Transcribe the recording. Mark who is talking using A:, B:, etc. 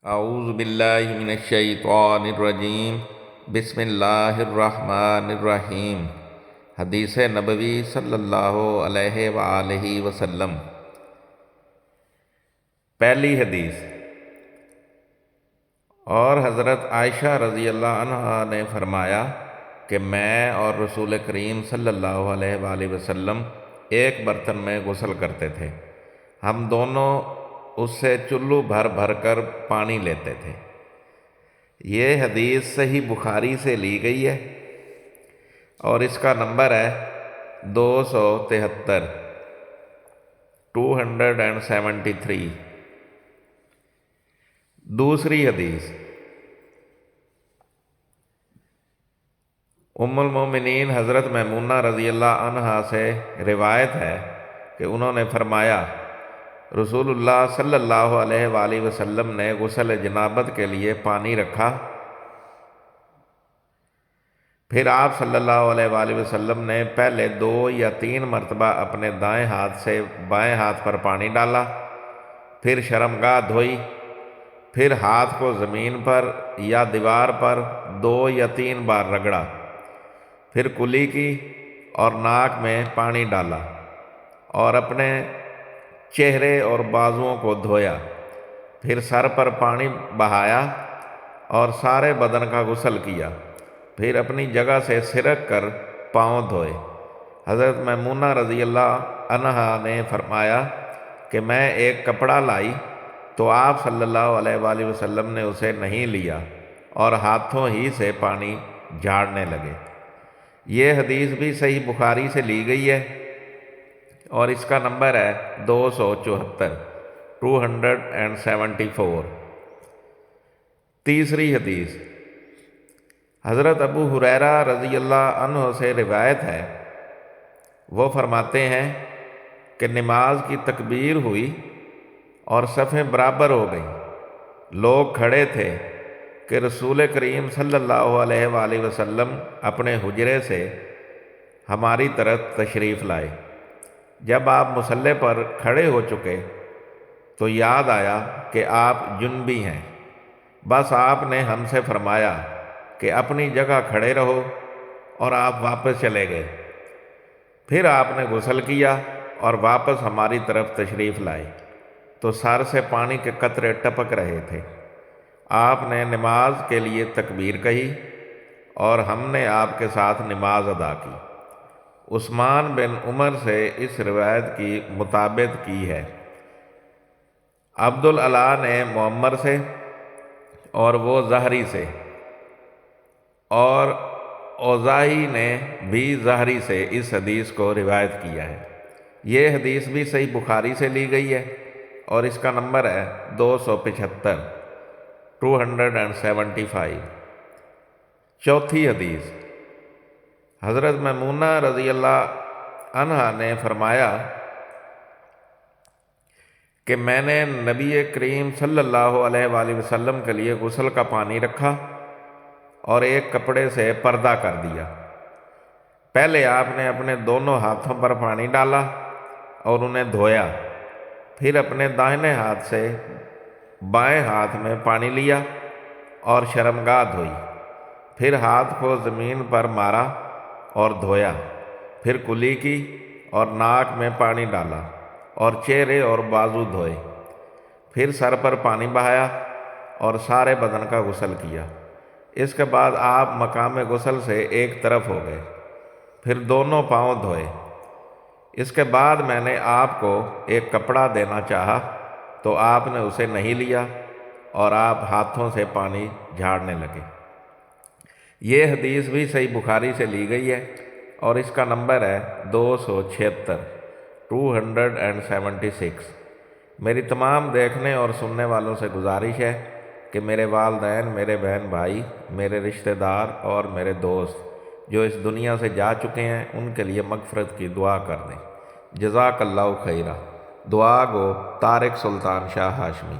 A: اعوذ باللہ من الشیطان الرجیم بسم اللہ الرحمن الرحیم۔ حدیث نبوی صلی اللہ علیہ وآلہ وسلم۔ پہلی حدیث، اور حضرت عائشہ رضی اللہ عنہا نے فرمایا کہ میں اور رسول کریم صلی اللہ علیہ وآلہ وسلم ایک برتن میں غسل کرتے تھے، ہم دونوں اس سے چلو بھر بھر کر پانی لیتے تھے۔ یہ حدیث صحیح بخاری سے لی گئی ہے اور اس کا نمبر ہے 273 273۔ دوسری حدیث، ام المومنین حضرت میمونہ رضی اللہ عنہا سے روایت ہے کہ انہوں نے فرمایا رسول اللہ صلی اللہ علیہ وآلہ وسلم نے غسل جنابت کے لیے پانی رکھا، پھر آپ صلی اللہ علیہ وآلہ وسلم نے پہلے 2 یا 3 مرتبہ اپنے دائیں ہاتھ سے بائیں ہاتھ پر پانی ڈالا، پھر شرمگاہ دھوئی، پھر ہاتھ کو زمین پر یا دیوار پر 2 یا 3 بار رگڑا، پھر کلی کی اور ناک میں پانی ڈالا اور اپنے چہرے اور بازوؤں کو دھویا، پھر سر پر پانی بہایا اور سارے بدن کا غسل کیا، پھر اپنی جگہ سے سرک کر پاؤں دھوئے۔ حضرت میمونہ رضی اللہ عنہا نے فرمایا کہ میں ایک کپڑا لائی تو آپ صلی اللہ علیہ وآلہ وسلم نے اسے نہیں لیا اور ہاتھوں ہی سے پانی جھاڑنے لگے۔ یہ حدیث بھی صحیح بخاری سے لی گئی ہے اور اس کا نمبر ہے 274 274۔ تیسری حدیث، حضرت ابو ہریرہ رضی اللہ عنہ سے روایت ہے، وہ فرماتے ہیں کہ نماز کی تکبیر ہوئی اور صفیں برابر ہو گئیں، لوگ کھڑے تھے کہ رسول کریم صلی اللہ علیہ وآلہ وسلم اپنے حجرے سے ہماری طرف تشریف لائے۔ جب آپ مصلی پر کھڑے ہو چکے تو یاد آیا کہ آپ جنبی ہیں، بس آپ نے ہم سے فرمایا کہ اپنی جگہ کھڑے رہو اور آپ واپس چلے گئے۔ پھر آپ نے غسل کیا اور واپس ہماری طرف تشریف لائے تو سر سے پانی کے قطرے ٹپک رہے تھے۔ آپ نے نماز کے لیے تکبیر کہی اور ہم نے آپ کے ساتھ نماز ادا کی۔ عثمان بن عمر سے اس روایت کی مطابقت کی ہے۔ عبدالعلا نے معمر سے اور وہ زہری سے، اور اوزاعی نے بھی زہری سے اس حدیث کو روایت کیا ہے۔ یہ حدیث بھی صحیح بخاری سے لی گئی ہے اور اس کا نمبر ہے 275 275۔ چوتھی حدیث، حضرت میمونہ رضی اللہ عنہا نے فرمایا کہ میں نے نبی کریم صلی اللہ علیہ وآلہ وسلم کے لیے غسل کا پانی رکھا اور ایک کپڑے سے پردہ کر دیا۔ پہلے آپ نے اپنے دونوں ہاتھوں پر پانی ڈالا اور انہیں دھویا، پھر اپنے دائیں ہاتھ سے بائیں ہاتھ میں پانی لیا اور شرمگاہ دھوئی، پھر ہاتھ کو زمین پر مارا اور دھویا، پھر کلی کی اور ناک میں پانی ڈالا اور چہرے اور بازو دھوئے، پھر سر پر پانی بہایا اور سارے بدن کا غسل کیا۔ اس کے بعد آپ مقام غسل سے ایک طرف ہو گئے، پھر دونوں پاؤں دھوئے۔ اس کے بعد میں نے آپ کو ایک کپڑا دینا چاہا تو آپ نے اسے نہیں لیا اور آپ ہاتھوں سے پانی جھاڑنے لگے۔ یہ حدیث بھی صحیح بخاری سے لی گئی ہے اور اس کا نمبر ہے 276 276۔ میری تمام دیکھنے اور سننے والوں سے گزارش ہے کہ میرے والدین، میرے بہن بھائی، میرے رشتہ دار اور میرے دوست جو اس دنیا سے جا چکے ہیں ان کے لیے مغفرت کی دعا کر دیں۔ جزاک اللہ خیرہ۔ دعا گو طارق سلطان شاہ ہاشمی۔